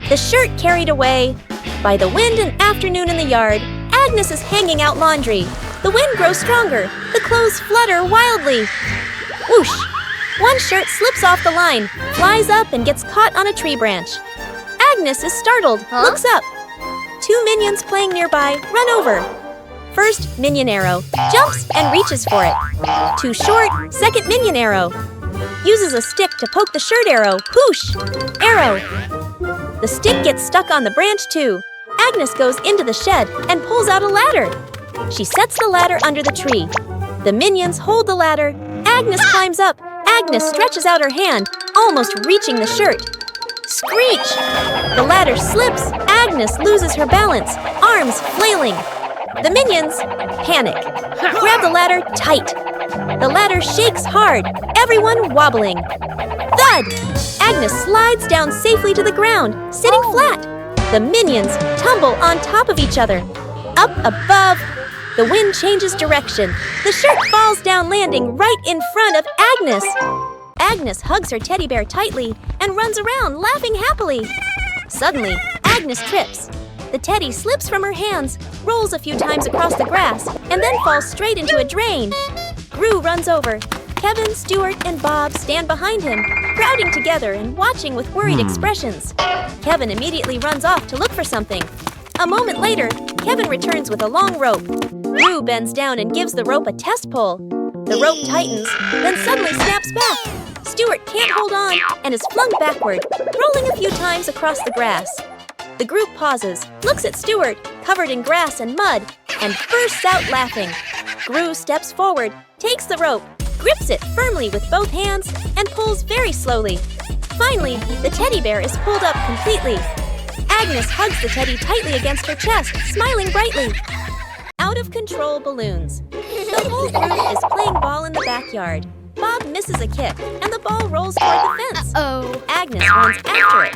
The shirt carried away. By the wind and afternoon in the yard, Agnes is hanging out laundry. The wind grows stronger. The clothes flutter wildly. Whoosh! One shirt slips off the line, flies up and gets caught on a tree branch. Agnes is startled, looks up. Two minions playing nearby run over. First minion arrow jumps and reaches for it. Too short, second minion arrow. Uses a stick to poke the shirt arrow. Whoosh! Arrow. The stick gets stuck on the branch too. Agnes goes into the shed and pulls out a ladder. She sets the ladder under the tree. The minions hold the ladder. Agnes climbs up. Agnes stretches out her hand, almost reaching the shirt. Screech! The ladder slips. Agnes loses her balance, arms flailing. The minions panic. Grab the ladder tight. The ladder shakes hard, everyone wobbling. Thud! Agnes slides down safely to the ground, sitting flat. The minions tumble on top of each other. Up above, the wind changes direction. The shirt falls down, landing right in front of Agnes. Agnes hugs her teddy bear tightly and runs around, laughing happily. Suddenly, Agnes trips. The teddy slips from her hands, rolls a few times across the grass, and then falls straight into a drain. Gru runs over. Kevin, Stuart, and Bob stand behind him, crowding together and watching with worried expressions. Kevin immediately runs off to look for something. A moment later, Kevin returns with a long rope. Gru bends down and gives the rope a test pull. The rope tightens, then suddenly snaps back. Stuart can't hold on and is flung backward, rolling a few times across the grass. The group pauses, looks at Stuart, covered in grass and mud, and bursts out laughing. Gru steps forward, takes the rope, grips it firmly with both hands, and pulls very slowly. Finally, the teddy bear is pulled up completely. Agnes hugs the teddy tightly against her chest, smiling brightly. Out-of-control balloons. The whole group is playing ball in the backyard. Bob misses a kick, and the ball rolls toward the fence. Agnes runs after it.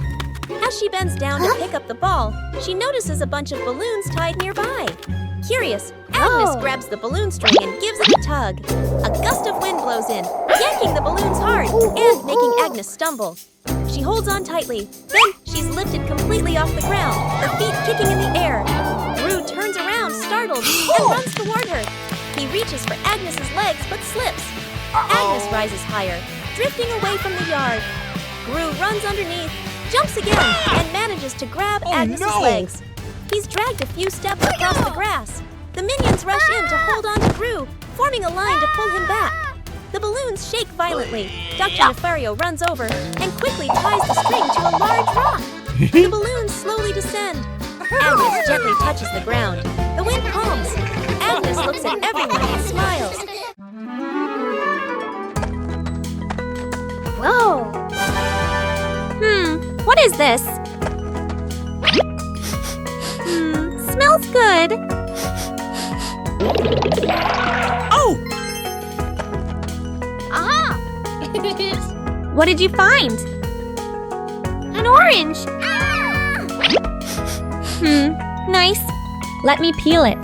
As she bends down to pick up the ball, she notices a bunch of balloons tied nearby. Curious, Agnes grabs the balloon string and gives it a tug. A gust of wind blows in, yanking the balloons hard and making Agnes stumble. She holds on tightly. Then she's lifted completely off the ground, her feet kicking in the air. Gru turns around, startled, and runs toward her. He reaches for Agnes's legs but slips. Agnes rises higher, drifting away from the yard. Gru runs underneath, jumps again, and manages to grab Agnes's legs. He's dragged a few steps across the grass. The minions rush in to hold on to Gru, forming a line to pull him back. The balloons shake violently. Dr. Nefario runs over and quickly ties the string to a large rock. The balloons slowly descend. Agnes gently touches the ground. The wind calms. Agnes looks at everyone and smiles. Whoa! What is this? Smells good. Oh! Aha! What did you find? An orange. Nice. Let me peel it.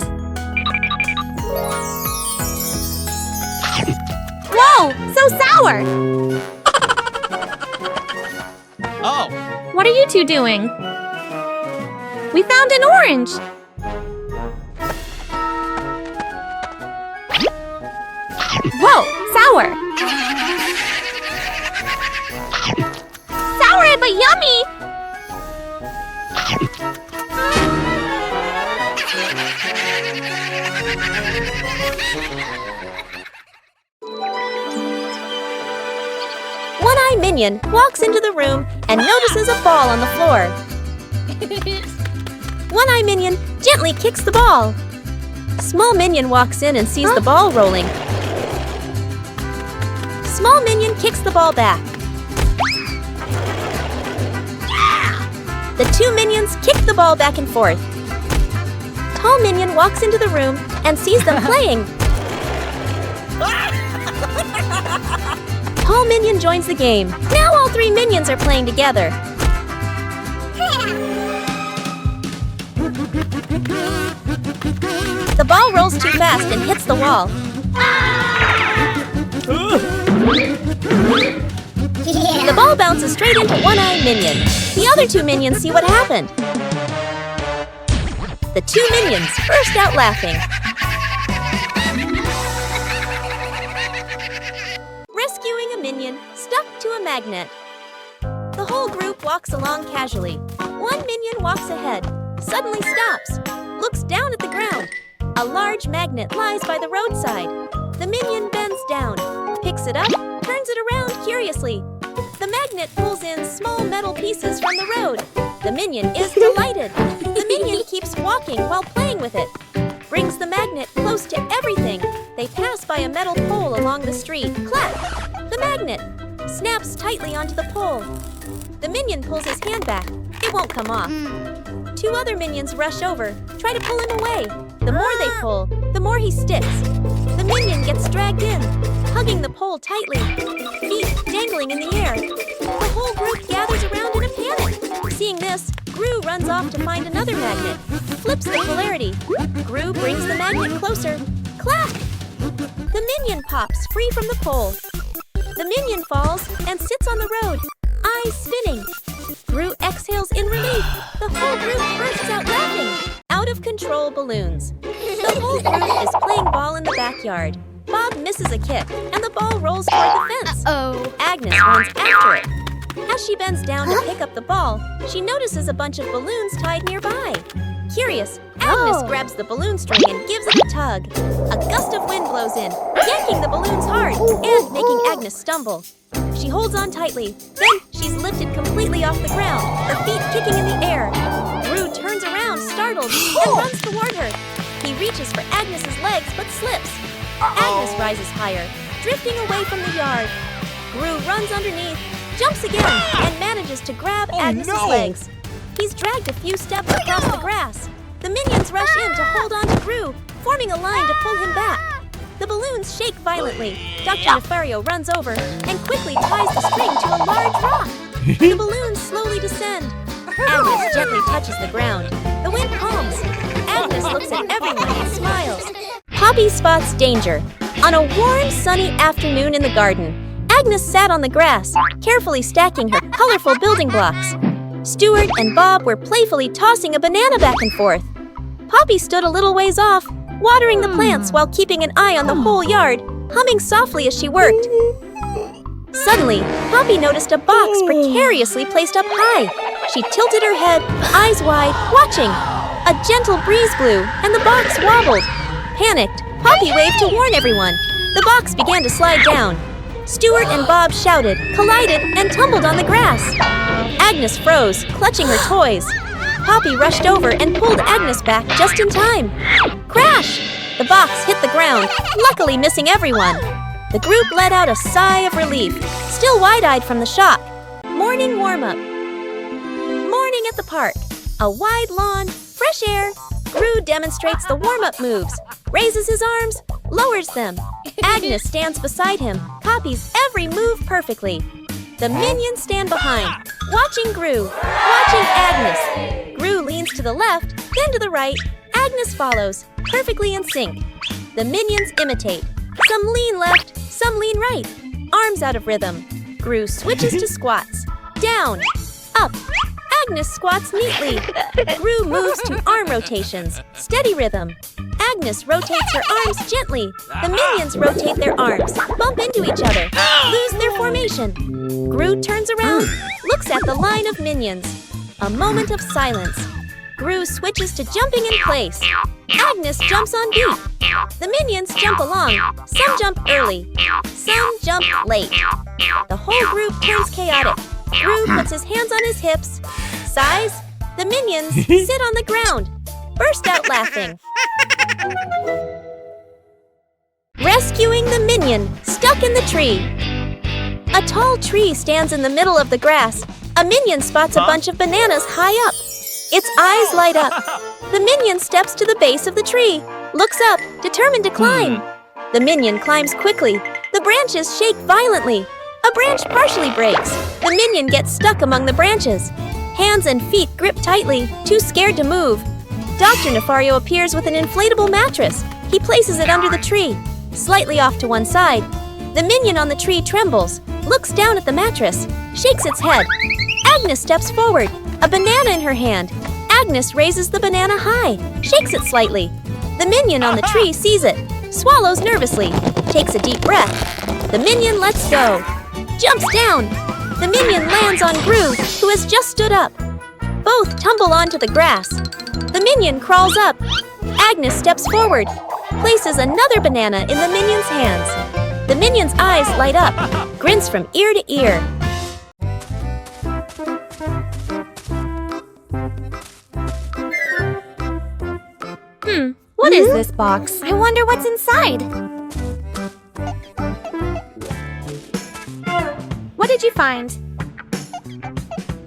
Whoa! So sour! Oh! What are you two doing? We found an orange! Whoa! Sour! Sour but yummy! One-Eye Minion walks into the room and notices a ball on the floor. One-Eye Minion gently kicks the ball. Small Minion walks in and sees the ball rolling. Small Minion kicks the ball back. The two minions kick the ball back and forth. Tall Minion walks into the room and sees them playing. Tall Minion joins the game. Now all three minions are playing together. The ball rolls too fast and hits the wall. The ball bounces straight into one-eyed minion. The other two minions see what happened. The two minions burst out laughing. Rescuing a minion stuck to a magnet. The whole group walks along casually. One minion walks ahead, suddenly stops, looks down at the ground. A large magnet lies by the roadside. The minion bends down, picks it up, turns it around curiously. The magnet pulls in small metal pieces from the road. The minion is delighted. The minion keeps walking while playing with it. Brings the magnet close to everything. They pass by a metal pole along the street. Clap! The magnet snaps tightly onto the pole. The minion pulls his hand back. It won't come off. Two other minions rush over, try to pull him away. The more they pull, the more he sticks. The minion gets dragged in, hugging the pole tightly, feet dangling in the air. The whole group gathers around in a panic. Seeing this, Gru runs off to find another magnet, flips the polarity. Gru brings the magnet closer. Clap! The minion pops free from the pole. The minion falls and sits on the road, eyes spinning. Gru exhales in relief. The whole group bursts out laughing. Out of control balloons. The whole group is playing ball in the backyard. Bob misses a kick, and the ball rolls toward the fence. Agnes runs after it. As she bends down to pick up the ball, she notices a bunch of balloons tied nearby. Curious, Agnes grabs the balloon string and gives it a tug. A gust of wind blows in, yanking the balloons hard and making Agnes stumble. She holds on tightly. Then she's lifted completely off the ground, her feet kicking in the air. Gru turns around, startled, and runs toward her. He reaches for Agnes's legs, but slips. Agnes rises higher, drifting away from the yard. Gru runs underneath, jumps again, and manages to grab Agnes's legs. He's dragged a few steps across the grass. The minions rush in to hold on to Gru, forming a line to pull him back. The balloons shake violently. Dr. Nefario runs over and quickly ties the string to a large rock. The balloons slowly descend. Agnes gently touches the ground. The wind calms. Agnes looks at everyone and smiles. Poppy spots danger. On a warm, sunny afternoon in the garden, Agnes sat on the grass, carefully stacking her colorful building blocks. Stuart and Bob were playfully tossing a banana back and forth. Poppy stood a little ways off, watering the plants while keeping an eye on the whole yard, humming softly as she worked. Suddenly, Poppy noticed a box precariously placed up high. She tilted her head, eyes wide, watching. A gentle breeze blew, and the box wobbled. Panicked, Poppy waved to warn everyone. The box began to slide down. Stuart and Bob shouted, collided, and tumbled on the grass. Agnes froze, clutching her toys. Poppy rushed over and pulled Agnes back just in time. Crash! The box hit the ground, luckily missing everyone. The group let out a sigh of relief, still wide-eyed from the shock. Morning warm-up. Morning at the park. A wide lawn, fresh air. Gru demonstrates the warm-up moves, raises his arms, lowers them. Agnes stands beside him, copies every move perfectly. The minions stand behind, watching Gru, watching Agnes. Gru leans to the left, then to the right. Agnes follows, perfectly in sync. The minions imitate. Some lean left, some lean right. Arms out of rhythm. Gru switches to squats. Down, up. Agnes squats neatly. Gru moves to arm rotations. Steady rhythm. Agnes rotates her arms gently. The minions rotate their arms, bump into each other, lose their formation. Gru turns around, looks at the line of minions. A moment of silence. Gru switches to jumping in place. Agnes jumps on beat. The minions jump along. Some jump early. Some jump late. The whole group turns chaotic. Gru puts his hands on his hips. Sighs. The minions sit on the ground. Burst out laughing. Rescuing the minion stuck in the tree. A tall tree stands in the middle of the grass. A minion spots a bunch of bananas high up. Its eyes light up. The minion steps to the base of the tree, looks up, determined to climb. The minion climbs quickly. The branches shake violently. A branch partially breaks. The minion gets stuck among the branches. Hands and feet grip tightly, too scared to move. Dr. Nefario appears with an inflatable mattress. He places it under the tree, slightly off to one side. The minion on the tree trembles, looks down at the mattress. shakes its head. Agnes steps forward, a banana in her hand. Agnes raises the banana high, shakes it slightly. The minion on the tree sees it, swallows nervously, takes a deep breath. The minion lets go, jumps down. The minion lands on Gru, who has just stood up. Both tumble onto the grass. The minion crawls up. Agnes steps forward, places another banana in the minion's hands. The minion's eyes light up, grins from ear to ear. What is this box? I wonder what's inside. What did you find?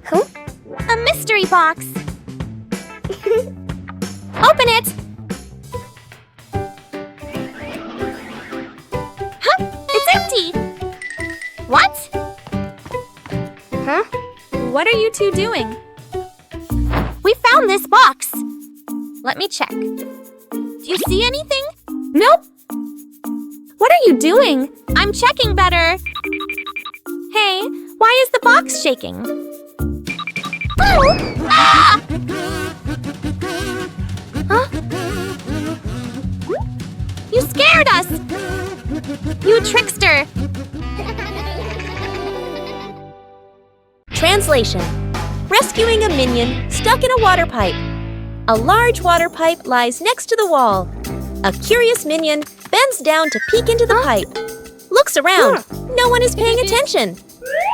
Huh? A mystery box. Open it. Huh? It's empty. What? Huh? What are you two doing? We found this box. Let me check. Do you see anything? Nope. What are you doing? I'm checking better. Hey, why is the box shaking? Ah! Huh? You scared us! You trickster! Translation: rescuing a minion stuck in a water pipe. A large water pipe lies next to the wall. A curious minion bends down to peek into the pipe. Looks around. No one is paying attention.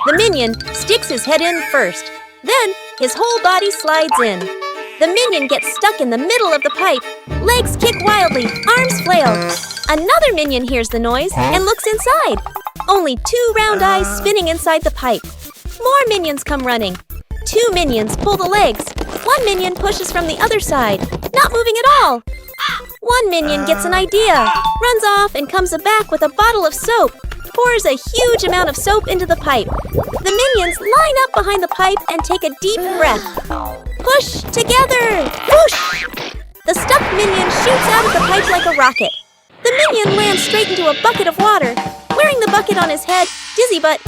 The minion sticks his head in first. Then his whole body slides in. The minion gets stuck in the middle of the pipe. Legs kick wildly, arms flail. Another minion hears the noise and looks inside. Only 2 round eyes spinning inside the pipe. More minions come running. 2 minions pull the legs. 1 minion pushes from the other side, not moving at all. 1 minion gets an idea, runs off and comes back with a bottle of soap, pours a huge amount of soap into the pipe. The minions line up behind the pipe and take a deep breath. Push together! Whoosh! The stuck minion shoots out of the pipe like a rocket. The minion lands straight into a bucket of water. Wearing the bucket on his head, Dizzy Butt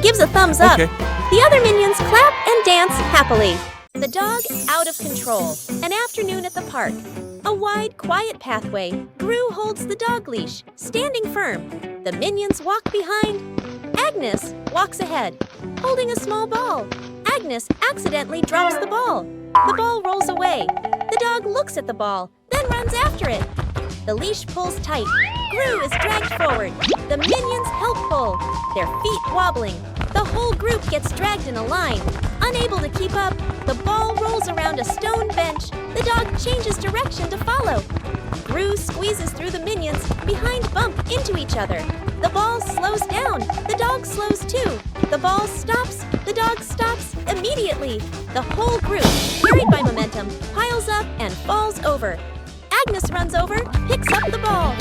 gives a thumbs up. Okay. The other minions clap and dance happily. The dog out of control. An afternoon at the park. A wide, quiet pathway. Gru holds the dog leash, standing firm. The minions walk behind. Agnes walks ahead, holding a small ball. Agnes accidentally drops the ball. The ball rolls away. The dog looks at the ball, then runs after it. The leash pulls tight. Gru is dragged forward. The minions help pull, their feet wobbling. The whole group gets dragged in a line. Unable to keep up, the ball rolls around a stone bench. The dog changes direction to follow. Gru squeezes through the minions, behind bump into each other. The ball slows down. The dog slows too. The ball stops. The dog stops immediately. The whole group, carried by momentum, piles up and falls over. Agnes runs over, picks up the ball.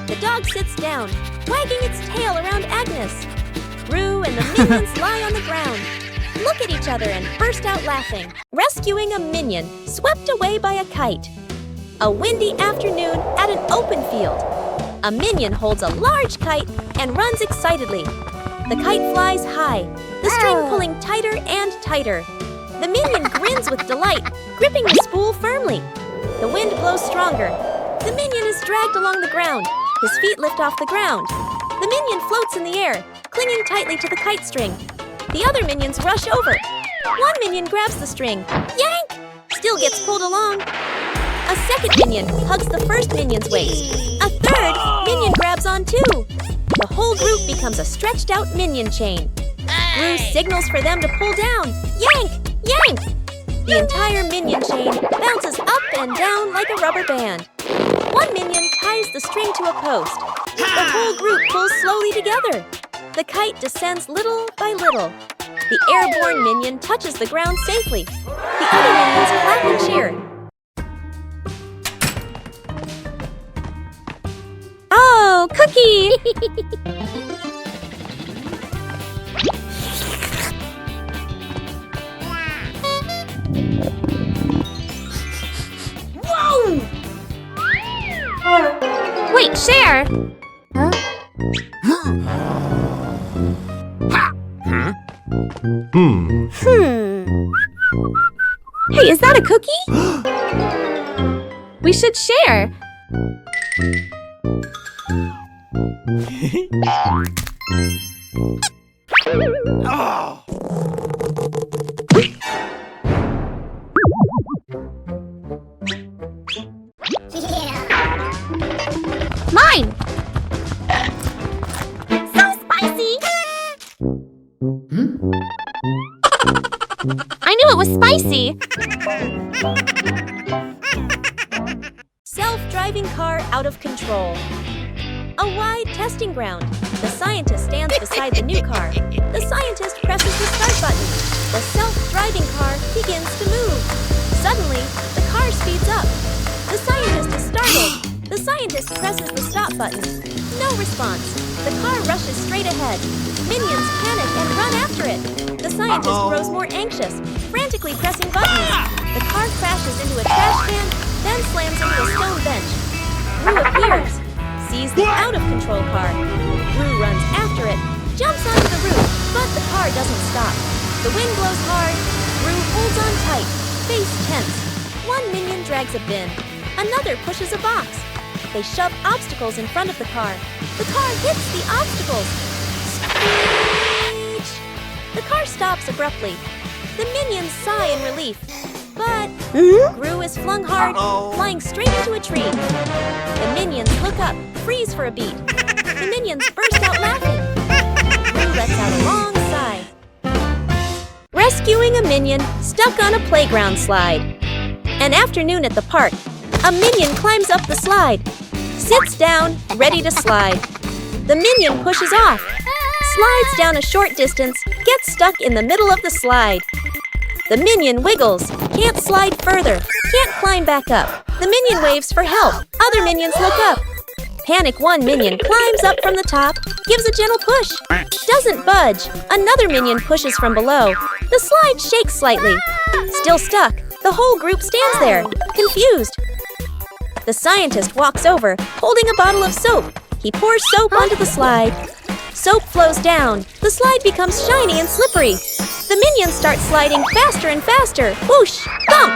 The dog sits down, wagging its tail around Agnes. Gru and the minions lie on the ground, look at each other and burst out laughing. Rescuing a minion swept away by a kite. A windy afternoon at an open field. A minion holds a large kite and runs excitedly. The kite flies high, the string pulling tighter and tighter. The minion grins with delight, gripping the spool firmly. The wind blows stronger. The minion is dragged along the ground. His feet lift off the ground. The minion floats in the air, clinging tightly to the kite string. The other minions rush over. 1 minion grabs the string. Yank! Still gets pulled along. A second minion hugs the first minion's waist. A third minion grabs on too. The whole group becomes a stretched out minion chain. Gru signals for them to pull down. Yank! Yank! The entire minion chain bounces up and down like a rubber band. 1 minion ties the string to a post. The whole group pulls slowly together. The kite descends little by little. The airborne minion touches the ground safely. The other minions clap and cheer. Oh, Cookie! Whoa! Wait, share! Ha! Huh? Hey, is that a cookie? We should share. Oh! Mine! So spicy! I knew it was spicy. Self-driving car out of control. A wide testing ground. The scientist stands beside the new car. The scientist presses the start button. The self-driving car begins to move. Suddenly, the car speeds up. The scientist is startled. The scientist presses the stop button. No response. The car rushes straight ahead. Minions panic and run after it. The scientist grows more anxious, frantically pressing buttons. The car crashes into a trash can, then slams into a stone bench. Gru appears, sees the out-of-control car. Gru runs after it, jumps onto the roof, but the car doesn't stop. The wind blows hard. Gru holds on tight, face tense. One minion drags a bin. Another pushes a box. They shove obstacles in front of the car. The car hits the obstacles. Screech! The car stops abruptly. The minions sigh in relief. But Gru is flung hard, flying straight into a tree. The minions look up, freeze for a beat. The minions burst out laughing. Gru lets out a long sigh. Rescuing a minion stuck on a playground slide. An afternoon at the park. A minion climbs up the slide. Sits down, ready to slide. The minion pushes off. Slides down a short distance, gets stuck in the middle of the slide. The minion wiggles, can't slide further, can't climb back up. The minion waves for help. Other minions look up. Panic one minion climbs up from the top, gives a gentle push. Doesn't budge. Another minion pushes from below. The slide shakes slightly. Still stuck. The whole group stands there, confused. The scientist walks over, holding a bottle of soap. He pours soap onto the slide. Soap flows down. The slide becomes shiny and slippery. The minions start sliding faster and faster. Whoosh! Bump!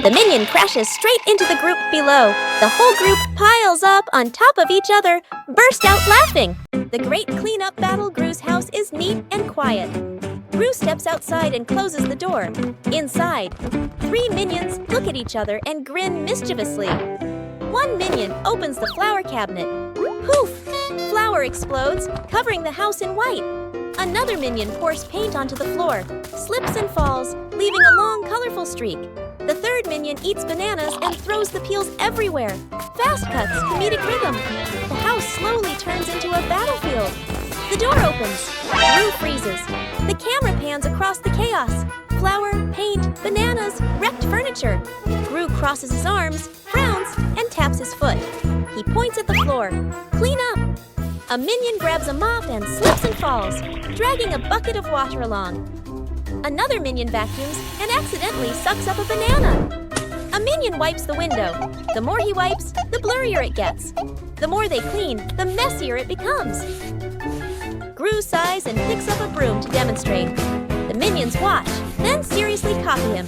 The minion crashes straight into the group below. The whole group piles up on top of each other, burst out laughing. The great cleanup battle Gru's house is neat and quiet. Gru steps outside and closes the door. Inside, 3 minions look at each other and grin mischievously. One minion opens the flower cabinet. Poof! Flour explodes, covering the house in white. Another minion pours paint onto the floor, slips and falls, leaving a long, colorful streak. The third minion eats bananas and throws the peels everywhere. Fast cuts, comedic rhythm. The house slowly turns into a battlefield. The door opens. Gru freezes. The camera pans across the chaos. Flour, paint, bananas, wrecked furniture. Gru crosses his arms, frowns, and taps his foot. He points at the floor. Clean up! A minion grabs a mop and slips and falls, dragging a bucket of water along. Another minion vacuums and accidentally sucks up a banana. A minion wipes the window. The more he wipes, the blurrier it gets. The more they clean, the messier it becomes. Gru sighs and picks up a broom to demonstrate. The minions watch, then seriously copy him.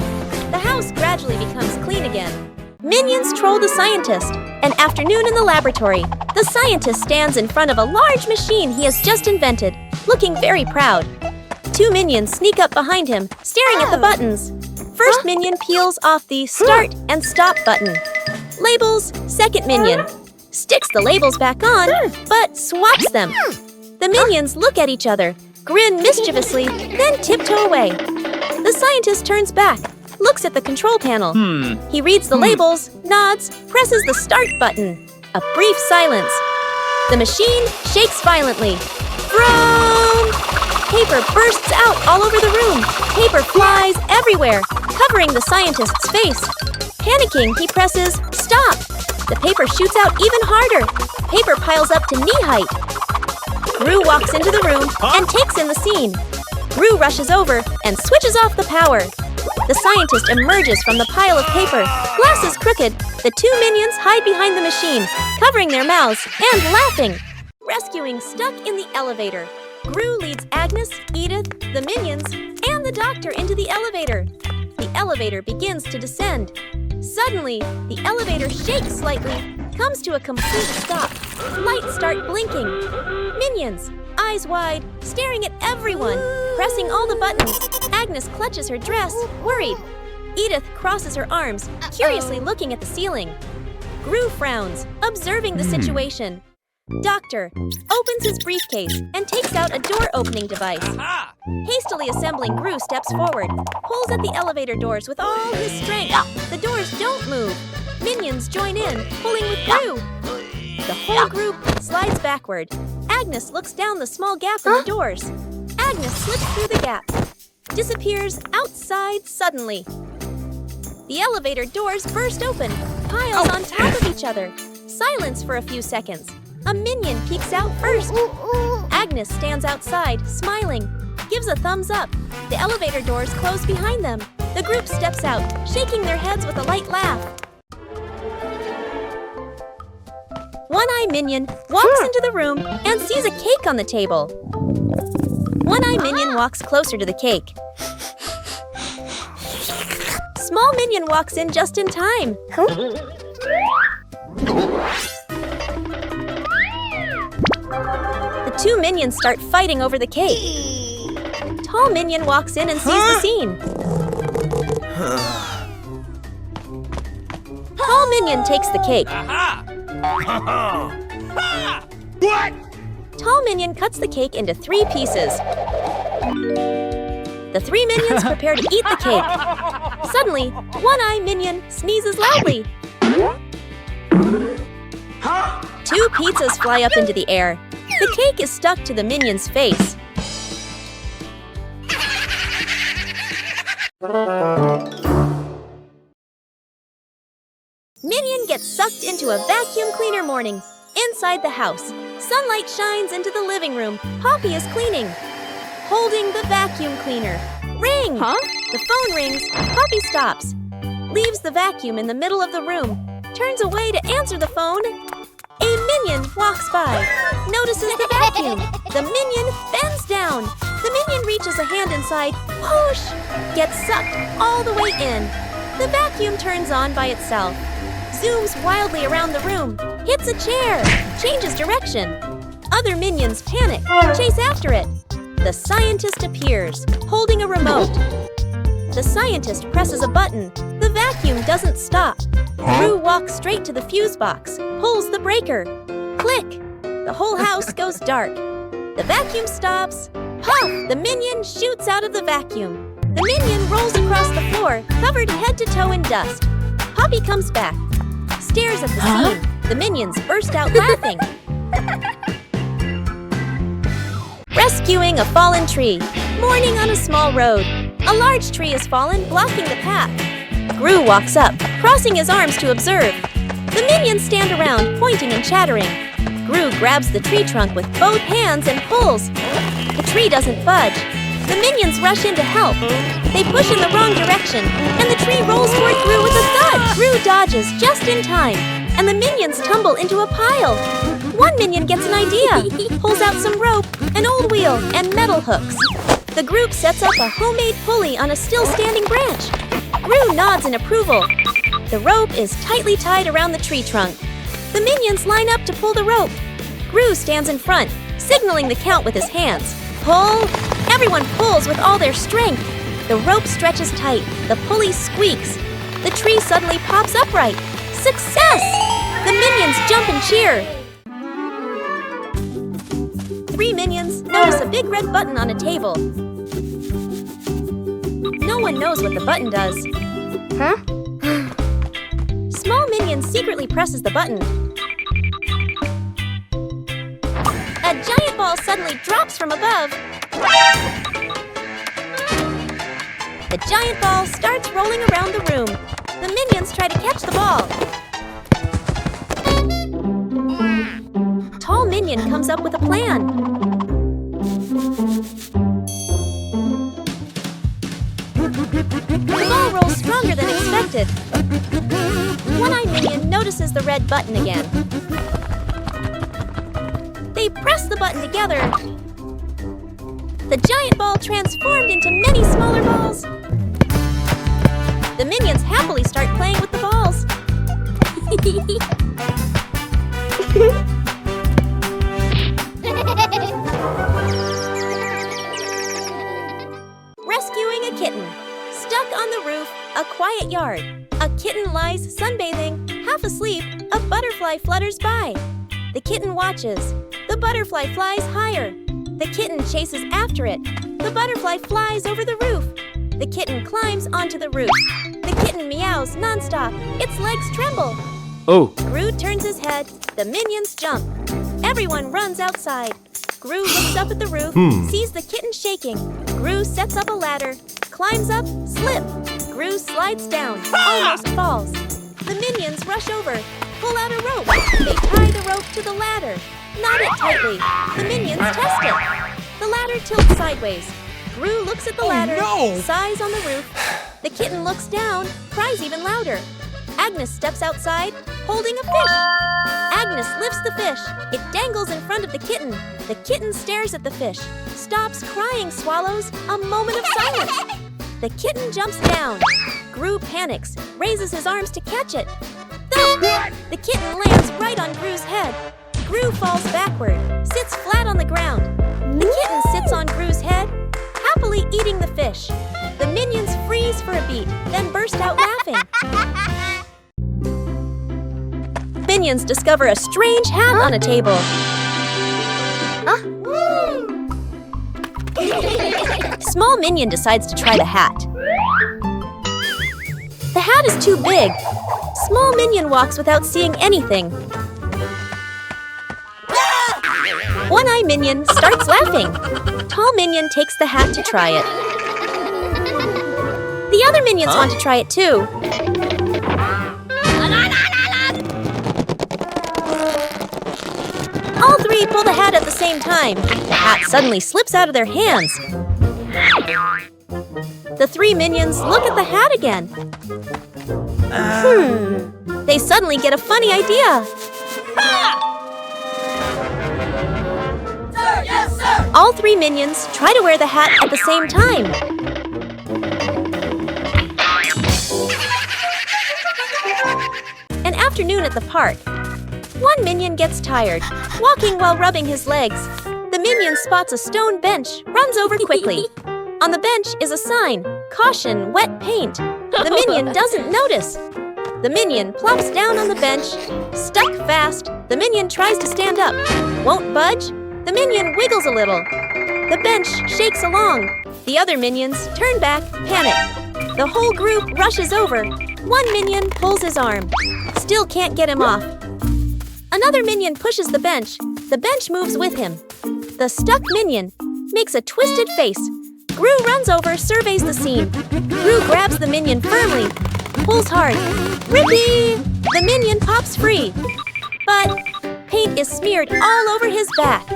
The house gradually becomes clean again. Minions troll the scientist. An afternoon in the laboratory. The scientist stands in front of a large machine he has just invented, looking very proud. 2 minions sneak up behind him, staring at the buttons. First minion peels off the start and stop button. Labels, second minion. Sticks the labels back on, but swaps them. The minions look at each other, grin mischievously, then tiptoe away. The scientist turns back, looks at the control panel. He reads the labels, nods, presses the start button. A brief silence. The machine shakes violently. Vroom! Paper bursts out all over the room. Paper flies everywhere, covering the scientist's face. Panicking, he presses stop. The paper shoots out even harder. Paper piles up to knee height. Gru walks into the room and takes in the scene. Gru rushes over and switches off the power. The scientist emerges from the pile of paper, glasses crooked. The 2 minions hide behind the machine, covering their mouths and laughing. Rescuing stuck in the elevator. Gru leads Agnes, Edith, the minions, and the doctor into the elevator. The elevator begins to descend. Suddenly, the elevator shakes slightly, comes to a complete stop. Lights start blinking. Minions, eyes wide, staring at everyone, pressing all the buttons. Agnes clutches her dress, worried. Edith crosses her arms, curiously looking at the ceiling. Gru frowns, observing the situation. Doctor opens his briefcase and takes out a door-opening device. Aha! Hastily assembling, Gru steps forward, pulls at the elevator doors with all his strength. The doors don't move. Minions join in, pulling with Gru. The whole group slides backward. Agnes looks down the small gap in the doors. Agnes slips through the gap, disappears outside suddenly. The elevator doors burst open, piles on top of each other. Silence for a few seconds. A minion peeks out first. Agnes stands outside, smiling, gives a thumbs up. The elevator doors close behind them. The group steps out, shaking their heads with a light laugh. One-Eye Minion walks into the room and sees a cake on the table. One-Eye Minion walks closer to the cake. Small Minion walks in just in time. The two minions start fighting over the cake. Tall Minion walks in and sees the scene. Tall Minion takes the cake. Aha! What? Tall Minion cuts the cake into 3 pieces. The 3 minions prepare to eat the cake. Suddenly, One-Eye Minion sneezes loudly. 2 pizzas fly up into the air. The cake is stuck to the minion's face. Minion gets sucked into a vacuum cleaner morning. Inside the house, sunlight shines into the living room. Poppy is cleaning, holding the vacuum cleaner. Ring! The phone rings. Poppy stops, leaves the vacuum in the middle of the room, turns away to answer the phone. A minion walks by, notices the vacuum. The minion bends down. The minion reaches a hand inside, whoosh, gets sucked all the way in. The vacuum turns on by itself, zooms wildly around the room, hits a chair, changes direction. Other minions panic, chase after it. The scientist appears, holding a remote. The scientist presses a button. The vacuum doesn't stop. Gru walks straight to the fuse box, pulls the breaker. Click! The whole house goes dark. The vacuum stops. Puff! The minion shoots out of the vacuum. The minion rolls across the floor, covered head to toe in dust. Poppy comes back, stares at the scene. The minions burst out laughing. Rescuing a fallen tree. Morning on a small road. A large tree has fallen, blocking the path. Gru walks up, crossing his arms to observe. The minions stand around, pointing and chattering. Gru grabs the tree trunk with both hands and pulls. The tree doesn't budge. The minions rush in to help. They push in the wrong direction, and the tree rolls toward Gru with a thud. Gru dodges just in time, and the minions tumble into a pile. One minion gets an idea, pulls out some rope, an old wheel, and metal hooks. The group sets up a homemade pulley on a still-standing branch. Gru nods in approval. The rope is tightly tied around the tree trunk. The minions line up to pull the rope. Gru stands in front, signaling the count with his hands. Pull! Everyone pulls with all their strength. The rope stretches tight. The pulley squeaks. The tree suddenly pops upright. Success! The minions jump and cheer. 3 minions notice a big red button on a table. No one knows what the button does. Small minion secretly presses the button. A giant ball suddenly drops from above. The giant ball starts rolling around the room. The minions try to catch the ball. Tall Minion comes up with a plan. The ball rolls stronger than expected. One-Eye Minion notices the red button again. They press the button together. The giant ball transformed into many smaller balls. The minions happily start playing with the balls. Rescuing a kitten. Stuck on the roof, a quiet yard. A kitten lies sunbathing, half asleep. A butterfly flutters by. The kitten watches. The butterfly flies higher. The kitten chases after it. The butterfly flies over the roof. The kitten climbs onto the roof. The kitten meows nonstop. Its legs tremble. Oh. Gru turns his head. The minions jump. Everyone runs outside. Gru looks up at the roof, sees the kitten shaking. Gru sets up a ladder, climbs up, slip. Gru slides down, almost falls. The minions rush over, pull out a rope. They tie the rope to the ladder, knot it tightly. The minions test it. The ladder tilts sideways. Gru looks at the ladder, sighs on the roof. The kitten looks down, cries even louder. Agnes steps outside, holding a fish. Agnes lifts the fish. It dangles in front of the kitten. The kitten stares at the fish, stops crying, swallows. A moment of silence. The kitten jumps down. Gru panics, raises his arms to catch it. Thump! The kitten lands right on Gru's head. Gru falls backward, sits flat on the ground. The kitten sits on Gru's head, happily eating the fish. The minions freeze for a beat, then burst out laughing. Minions discover a strange hat on a table. Small minion decides to try the hat. The hat is too big. Small minion walks without seeing anything. One-eye minion starts laughing. Tall minion takes the hat to try it. The other minions want to try it too. All three pull the hat at the same time. The hat suddenly slips out of their hands. The three minions look at the hat again. They suddenly get a funny idea. Sir, yes, sir! All three minions try to wear the hat at the same time. An afternoon at the park. One minion gets tired, walking while rubbing his legs. The minion spots a stone bench, runs over quickly. On the bench is a sign, "Caution, wet paint." The minion doesn't notice. The minion plops down on the bench, stuck fast. The minion tries to stand up, won't budge. The minion wiggles a little. The bench shakes along. The other minions turn back, panic. The whole group rushes over. One minion pulls his arm, still can't get him off. Another minion pushes the bench. The bench moves with him. The stuck minion makes a twisted face. Gru runs over, surveys the scene. Gru grabs the minion firmly, pulls hard. Rippee! The minion pops free. But paint is smeared all over his back.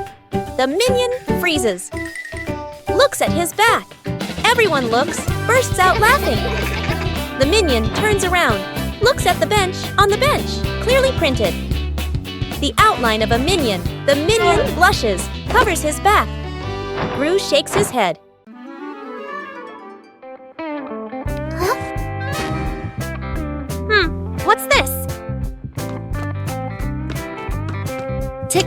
The minion freezes. Looks at his back. Everyone looks, bursts out laughing. The minion turns around, looks at the bench, on the bench, clearly printed. The outline of a minion. The minion blushes, covers his back. Gru shakes his head. What's this? Tick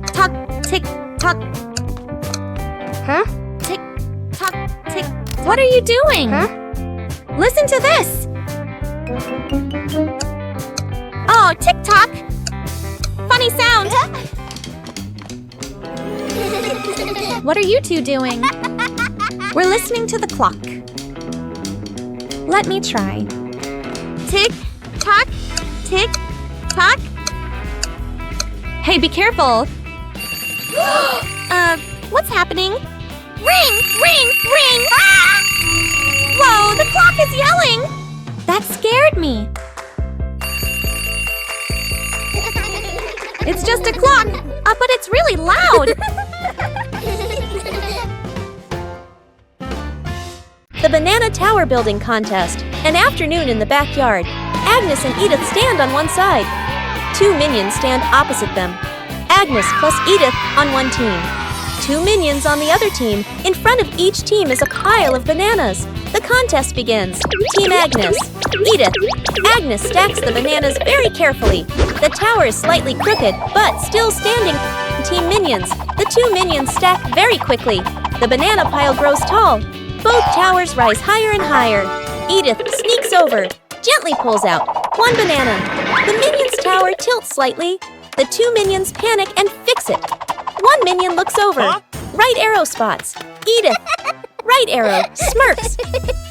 tock, tick tock. Huh? Tick tock, tick. What are you doing? Huh? Listen to this. Oh, tick tock. Funny sound. What are you two doing? We're listening to the clock. Let me try. Tick tock, tick tock. Hey, be careful. What's happening? Ring, ring, ring! Ah! Whoa, the clock is yelling! That scared me. It's just a clock, but it's really loud. The Banana Tower Building Contest. An afternoon in the backyard. Agnes and Edith stand on one side. Two minions stand opposite them. Agnes plus Edith on one team. 2 minions on the other team. In front of each team is a pile of bananas. The contest begins. Team Agnes. Edith. Agnes stacks the bananas very carefully. The tower is slightly crooked, but still standing. Team Minions. The 2 minions stack very quickly. The banana pile grows tall. Both towers rise higher and higher. Edith sneaks over, gently pulls out 1 banana. The minions' tower tilts slightly. The 2 minions panic and fix it. 1 minion looks over. Right arrow spots. Edith. Right arrow. Smirks.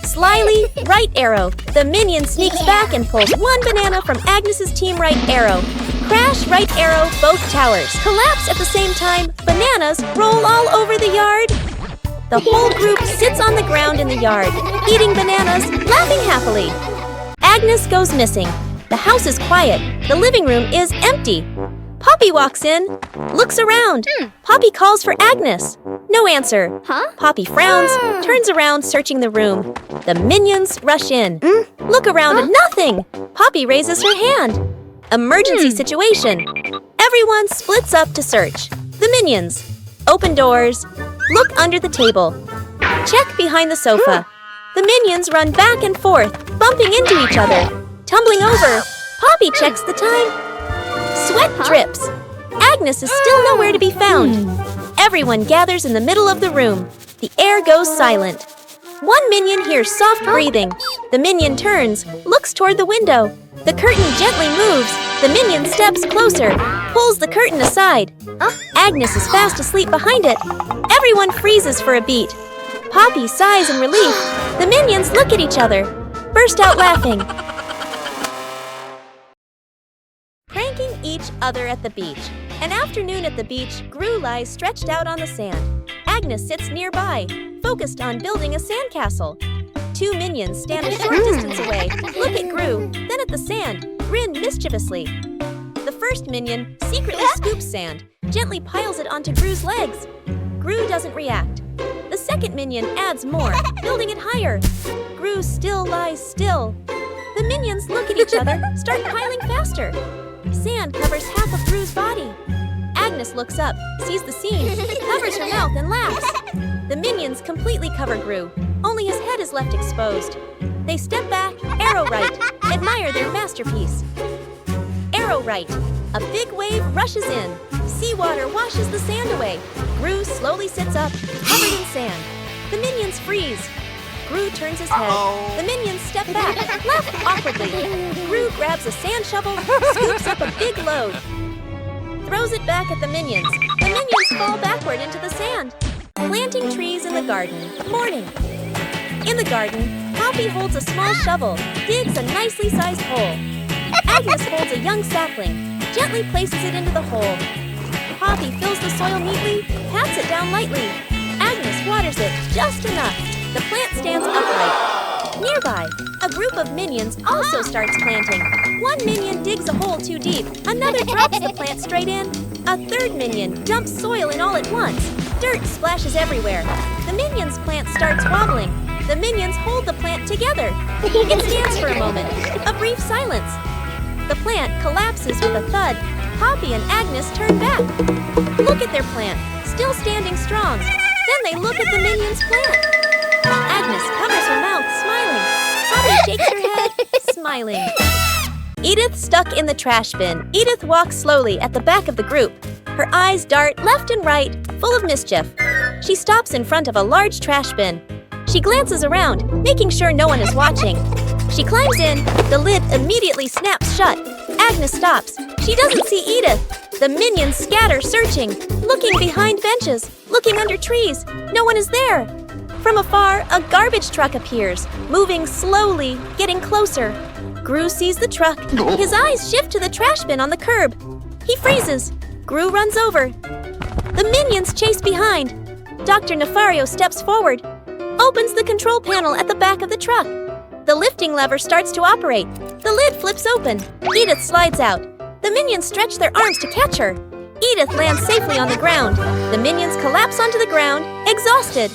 Slyly, right arrow. The minion sneaks back and pulls 1 banana from Agnes's team right arrow. Crash, right arrow, both towers. Collapse at the same time. Bananas roll all over the yard. The whole group sits on the ground in the yard, eating bananas, laughing happily. Agnes goes missing. The house is quiet. The living room is empty. Poppy walks in, looks around. Poppy calls for Agnes. No answer. Poppy frowns, turns around, searching the room. The minions rush in. Look around, nothing. Poppy raises her hand. Emergency situation. Everyone splits up to search. The minions. Open doors. Look under the table. Check behind the sofa. The minions run back and forth, bumping into each other. Tumbling over. Poppy checks the time. Sweat drips. Agnes is still nowhere to be found. Everyone gathers in the middle of the room. The air goes silent. 1 minion hears soft breathing. The minion turns, looks toward the window. The curtain gently moves. The minion steps closer, pulls the curtain aside. Agnes is fast asleep behind it. Everyone freezes for a beat. Poppy sighs in relief. The minions look at each other, burst out laughing. Pranking each other at the beach. An afternoon at the beach, Gru lies stretched out on the sand. Agnes sits nearby, focused on building a sandcastle. 2 minions stand a short distance away, look at Gru, then at the sand, grin mischievously. The first minion secretly scoops sand, gently piles it onto Gru's legs. Gru doesn't react. The second minion adds more, building it higher. Gru still lies still. The minions look at each other, start piling faster. Sand covers half of Gru's body. Agnes looks up, sees the scene, covers her mouth and laughs. The minions completely cover Gru. Only his head is left exposed. They step back, arrow right, admire their masterpiece. Arrow right. A big wave rushes in. Seawater washes the sand away. Gru slowly sits up, covered in sand. The minions freeze. Gru turns his head. The minions step back, laugh awkwardly. Gru grabs a sand shovel, scoops up a big load. Throws it back at the minions. The minions fall backward into the sand. Planting trees in the garden. Morning. In the garden, Poppy holds a small shovel, digs a nicely sized hole. Agnes holds a young sapling, gently places it into the hole. Poppy fills the soil neatly, pats it down lightly. Agnes waters it just enough. The plant stands upright. Nearby, a group of minions also starts planting. 1 minion digs a hole too deep. Another drops the plant straight in. A third minion dumps soil in all at once. Dirt splashes everywhere. The minion's plant starts wobbling. The minions hold the plant together. It stands for a moment. A brief silence. The plant collapses with a thud. Poppy and Agnes turn back. Look at their plant, still standing strong. Then they look at the minion's plant. Agnes covers her mouth, smiling. Poppy shakes her head, smiling. Edith stuck in the trash bin. Edith walks slowly at the back of the group. Her eyes dart left and right, full of mischief. She stops in front of a large trash bin. She glances around, making sure no one is watching. She climbs in. The lid immediately snaps shut. Agnes stops. She doesn't see Edith. The minions scatter, searching, looking behind benches, looking under trees. No one is there. From afar, a garbage truck appears, moving slowly, getting closer. Gru sees the truck. His eyes shift to the trash bin on the curb. He freezes. Gru runs over. The minions chase behind. Dr. Nefario steps forward, opens the control panel at the back of the truck. The lifting lever starts to operate. The lid flips open. Edith slides out. The minions stretch their arms to catch her. Edith lands safely on the ground. The minions collapse onto the ground, exhausted.